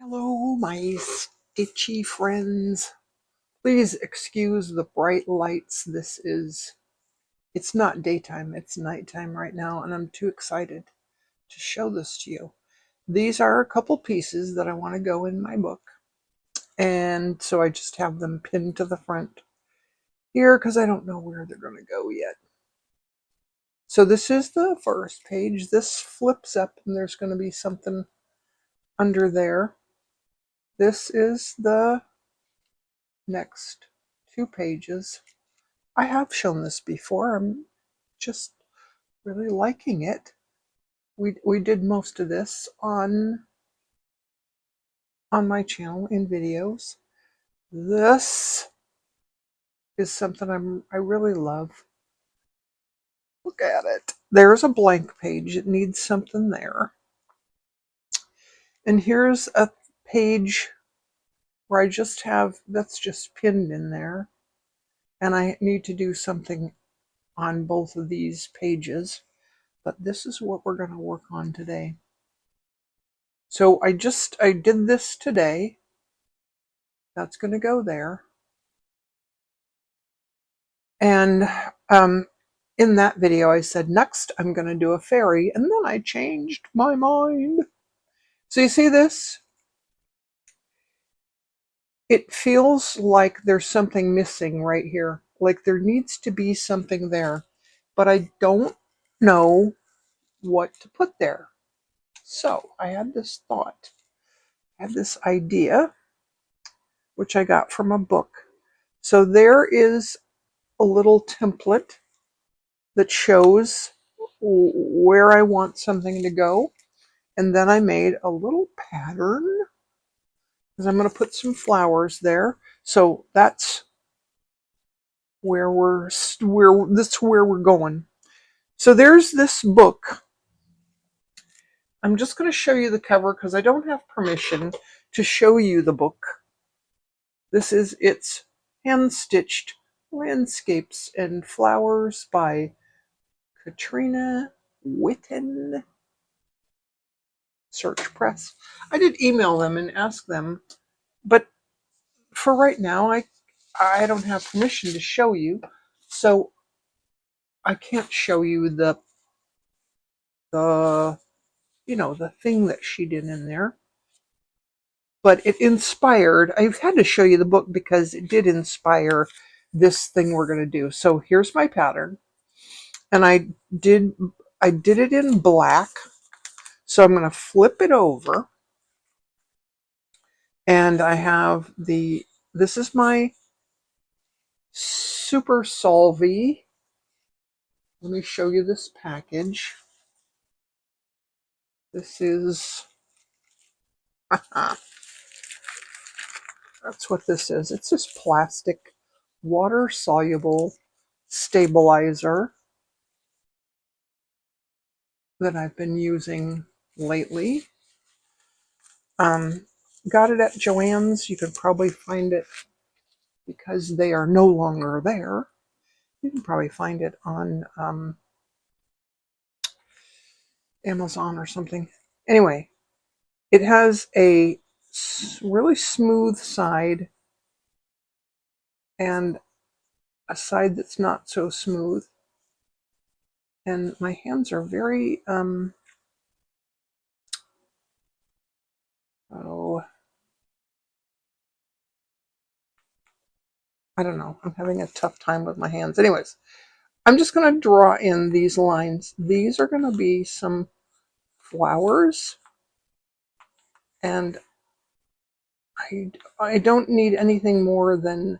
Hello, my stitchy friends. Please excuse the bright lights. It's not daytime, it's nighttime right now, and I'm too excited to show this to you. These are a couple pieces that I want to go in my book, and so I just have them pinned to the front here because I don't know where they're going to go yet. So this is the first page. This flips up, and there's going to be something under there. This is the next two pages. I have shown this before. I'm just really liking it. We did most of this on my channel in videos. This is something I really love. Look at it. There's a blank page. It needs something there. And here's a page where I just have, that's just pinned in there. And I need to do something on both of these pages. But this is what we're going to work on today. So I did this today. That's going to go there. And in that video, I said, next, I'm going to do a fairy. And then I changed my mind. So you see this? It feels like there's something missing right here. Like there needs to be something there. But I don't know what to put there. So I had this thought. I had this idea, which I got from a book. So there is a little template that shows where I want something to go. And then I made a little pattern because I'm going to put some flowers there. So that's where we're going. So there's this book. I'm just going to show you the cover because I don't have permission to show you the book. This is its hand-stitched landscapes and flowers by Katrina Witten. Search Press. I did email them and ask them, but for right now, I don't have permission to show you, so I can't show you the the thing that she did in there. But it inspired. I've had to show you the book because it did inspire this thing we're going to do. So here's my pattern, and I did it in black. So I'm going to flip it over. And I have this is my Super Solvy. Let me show you this package. This is, that's what this is. It's this plastic water-soluble stabilizer that I've been using lately. Got it at Joann's. You can probably find it because they are no longer there. You can probably find it on Amazon or something. Anyway, it has a really smooth side and a side that's not so smooth. And my hands are very, I don't know. I'm having a tough time with my hands. Anyways, I'm just going to draw in these lines. These are going to be some flowers. And I don't need anything more than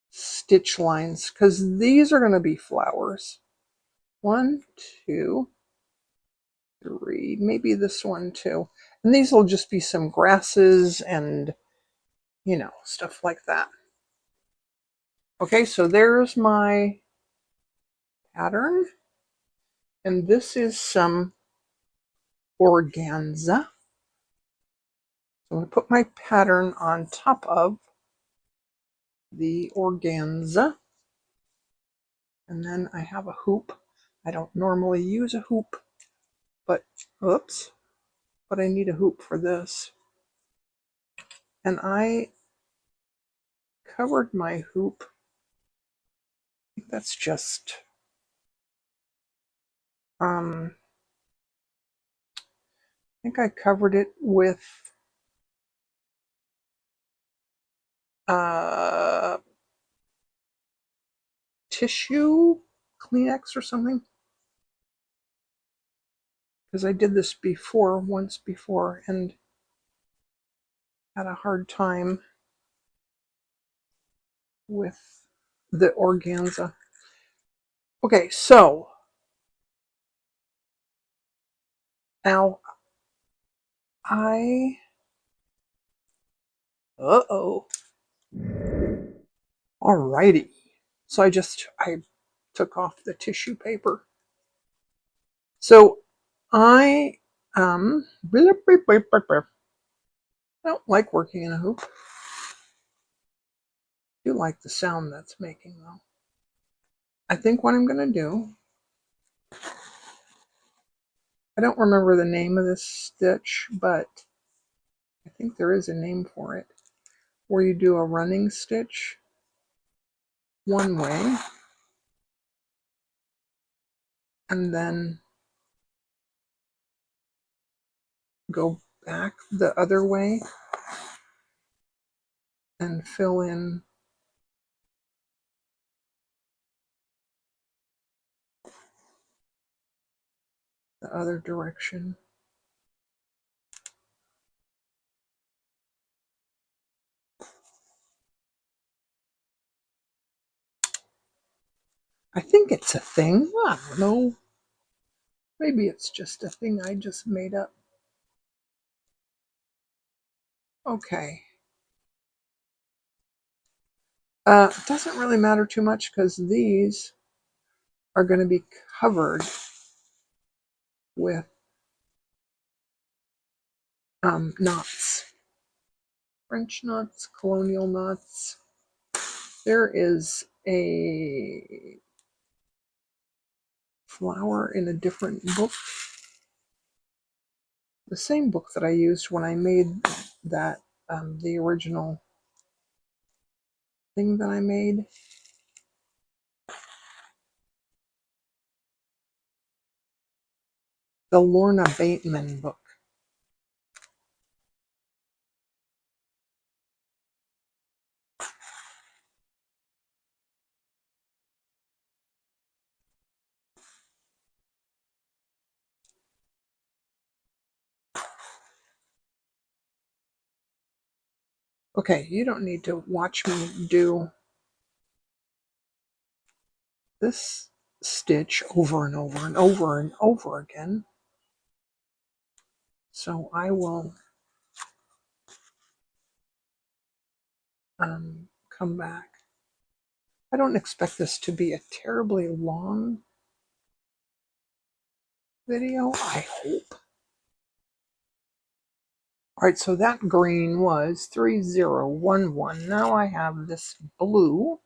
stitch lines because these are going to be flowers. 1, 2, 3, maybe this one too. And these will just be some grasses and, stuff like that. Okay, so there's my pattern. And this is some organza. I'm going to put my pattern on top of the organza. And then I have a hoop. I don't normally use a hoop, but oops. but I need a hoop for this. And I covered my hoop. I think that's just I think I covered it with tissue, Kleenex or something, because I did this before, once before, and had a hard time with the organza. Okay, so now uh-oh. Alrighty. So I took off the tissue paper. So I don't like working in a hoop. I do like the sound that's making though. I think what I'm gonna do, I don't remember the name of this stitch, but I think there is a name for it, where you do a running stitch one way and then go back the other way and fill in the other direction. I think it's a thing. I don't know. Maybe it's just a thing I just made up. Okay. It doesn't really matter too much because these are going to be covered with knots. French knots, colonial knots. There is a flower in a different book. The same book that I used when I made that, the original thing that I made. The Lorna Bateman book. Okay, you don't need to watch me do this stitch over and over and over and over again. So I will come back. I don't expect this to be a terribly long video, I hope. All right, so that green was 3011. Now I have this blue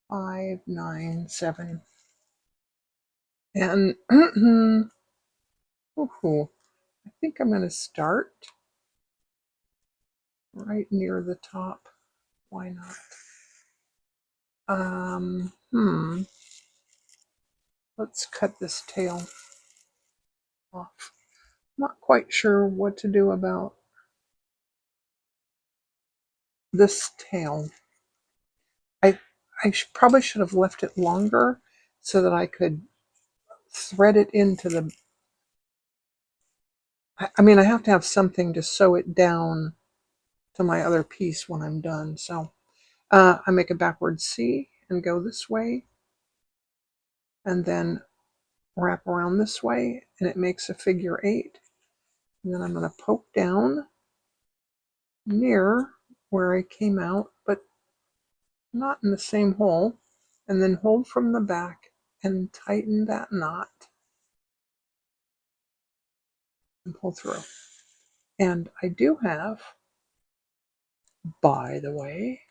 597. And I think I'm going to start right near the top. Why not? Let's cut this tail off. Not quite sure what to do about this tail. I probably should have left it longer so that I could thread it into the... I mean, I have to have something to sew it down to my other piece when I'm done. So I make a backward C and go this way, and then wrap around this way, and it makes a figure 8. And then I'm going to poke down near where I came out, but not in the same hole, and then hold from the back and tighten that knot and pull through. And I do have, by the way,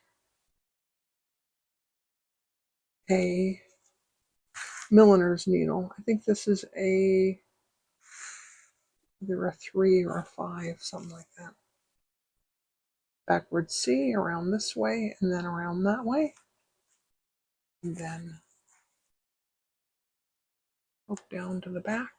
a milliner's needle. I think this is a either a 3 or a 5, something like that. Backward C around this way and then around that way. And then hook down to the back.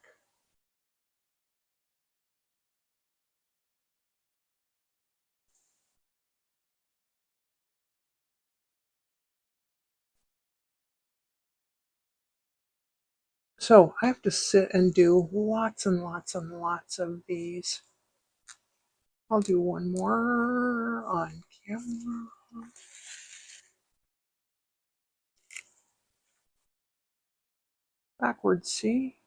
So I have to sit and do lots and lots and lots of these. I'll do one more on camera. Backward C,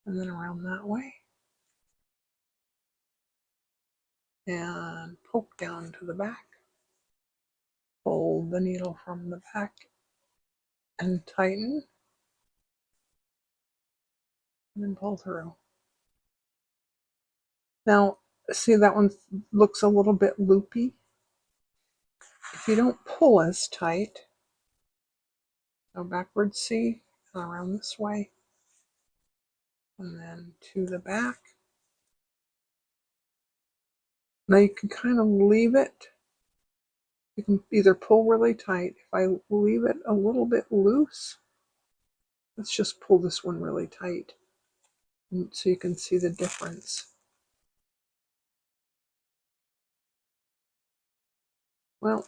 and then around that way. And poke down to the back. Pull the needle from the back and tighten. And then pull through. Now, see that one looks a little bit loopy. If you don't pull as tight, go backwards C, and around this way, and then to the back. Now you can kind of leave it. You can either pull really tight. If I leave it a little bit loose, let's just pull this one really tight so you can see the difference. Well,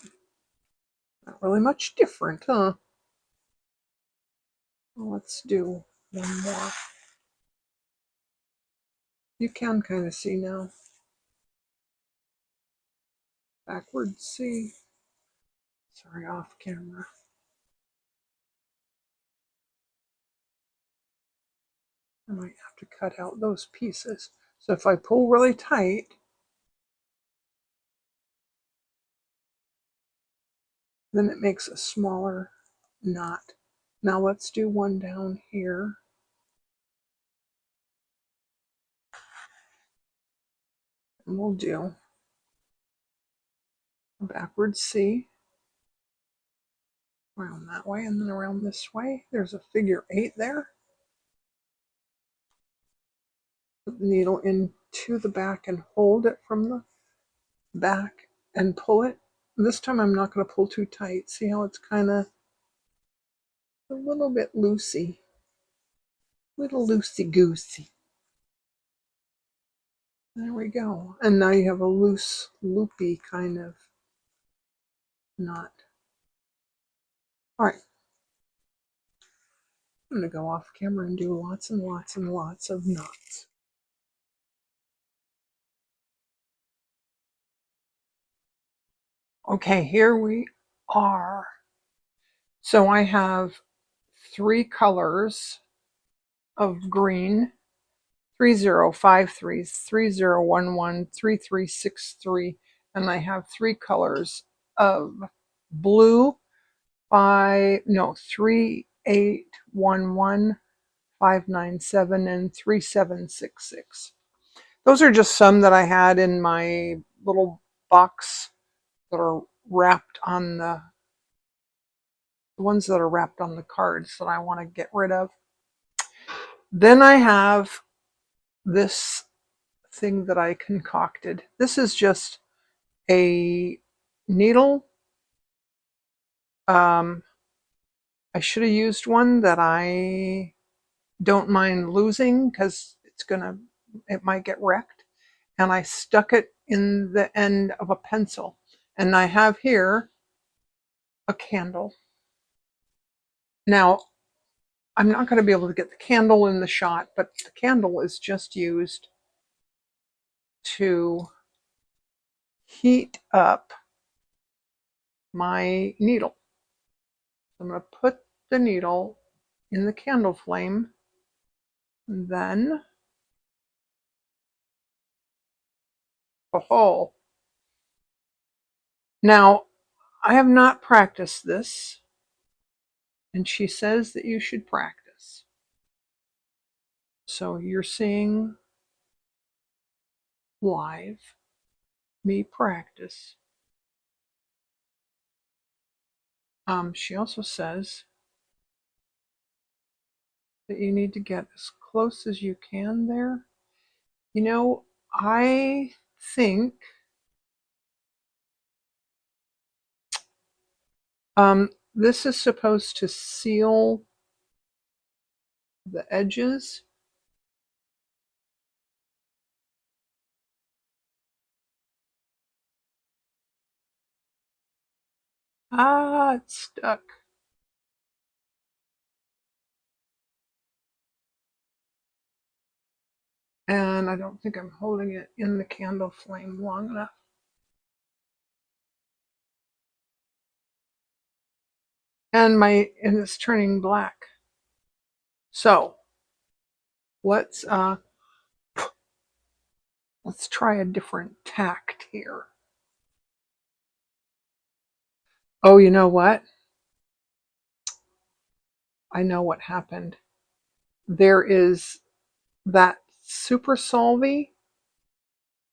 not really much different, huh? Well, let's do one more. You can kind of see now. Backwards C. Sorry, off camera. I might have to cut out those pieces. So if I pull really tight, then it makes a smaller knot. Now let's do one down here. And we'll do a backwards C around that way and then around this way. There's a figure 8 there. Put the needle into the back and hold it from the back and pull it. This time I'm not going to pull too tight. See how it's kind of a little bit loosey. Little loosey-goosey. There we go. And now you have a loose, loopy kind of knot. All right. I'm going to go off camera and do lots and lots and lots of knots. Okay, here we are. So I have 3 colors of green, 3053, 3011, 3363, and I have 3 colors of blue, 3811, 597, and 3766. Those are just some that I had in my little box that are wrapped on the ones that are wrapped on the cards that I want to get rid of. Then I have this thing that I concocted. This is just a needle. I should have used one that I don't mind losing because it might get wrecked. And I stuck it in the end of a pencil. And I have here a candle. Now, I'm not going to be able to get the candle in the shot, but the candle is just used to heat up my needle. I'm going to put the needle in the candle flame, and then oh, now I have not practiced this, and she says that you should practice. So you're seeing live me practice. She also says that you need to get as close as you can there. You know, I think this is supposed to seal the edges. Ah, it's stuck. And I don't think I'm holding it in the candle flame long enough. And it's turning black. So let's try a different tact here. Oh, you know what? I know what happened. There is that super solvy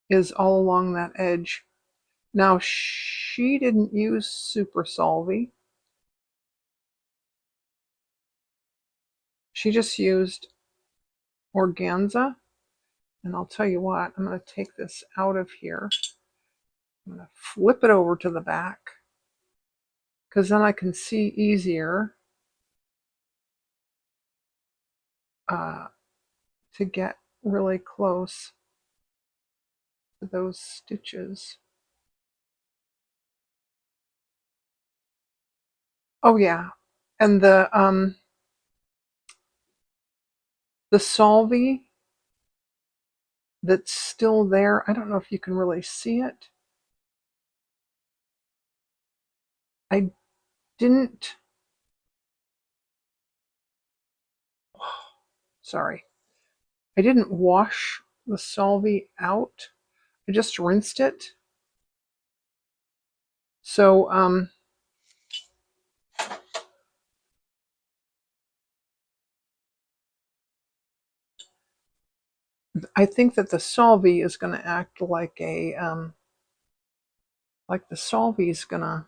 is all along that edge. Now she didn't use super solvy. She just used organza. And I'll tell you what, I'm going to take this out of here. I'm going to flip it over to the back because then I can see easier to get really close to those stitches. Oh yeah, and the solvy that's still there, I don't know if you can really see it. I didn't, sorry, I didn't wash the solvy out. I just rinsed it. So I think that the solvy is going to act like the solvy is going to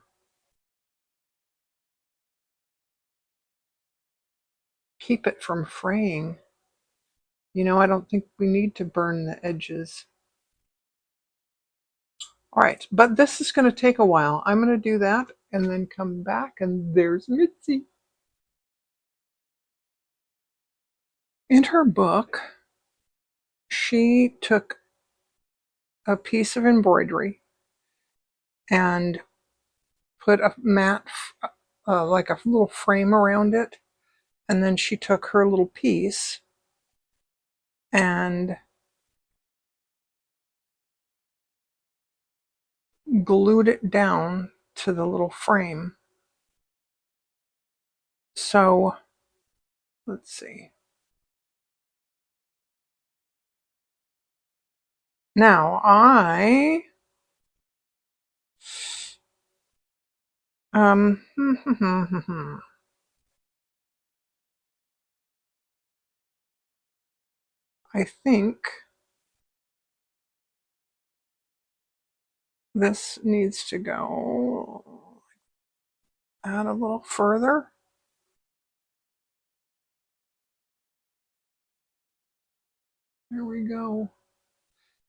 keep it from fraying. You know, I don't think we need to burn the edges. All right, but this is going to take a while. I'm going to do that and then come back, and there's Mitsy. In her book, she took a piece of embroidery and put a mat, like a little frame around it, and then she took her little piece and glued it down to the little frame. So, let's see. Now, um, I think this needs to go out a little further. There we go.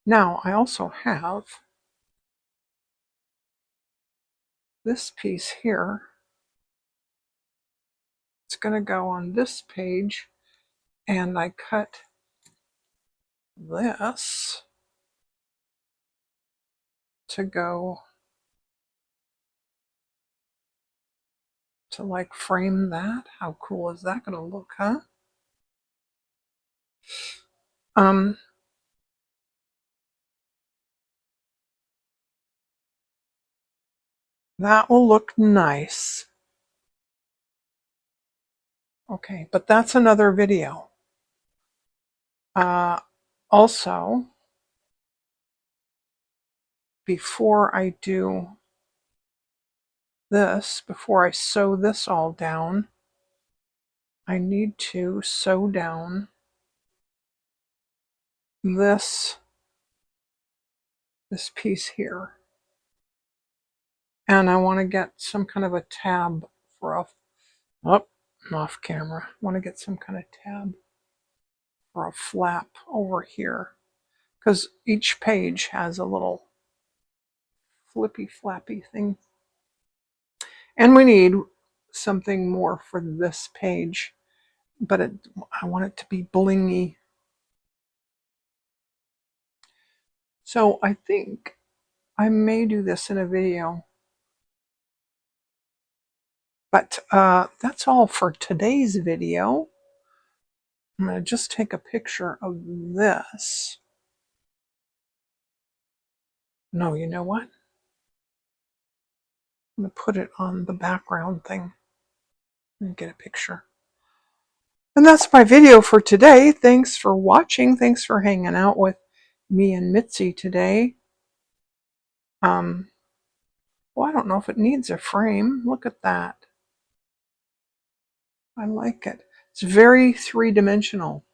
Now, I also have this piece here. It's going to go on this page, and I cut this to go to like frame that. How cool is that going to look, huh? That will look nice. Okay, but that's another video. Also, before I do this, before I sew this all down, I need to sew down this piece here. And I want to get some kind of a tab for off camera. I want to get some kind of tab for a flap over here because each page has a little flippy flappy thing. And we need something more for this page, but I want it to be blingy. So I think I may do this in a video. But that's all for today's video. I'm going to just take a picture of this. No, you know what? I'm going to put it on the background thing and get a picture. And that's my video for today. Thanks for watching. Thanks for hanging out with me and Mitsy today. Well, I don't know if it needs a frame. Look at that. I like it. It's very three-dimensional.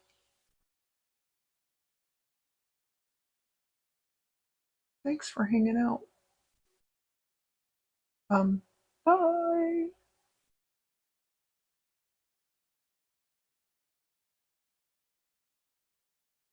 Thanks for hanging out. Bye.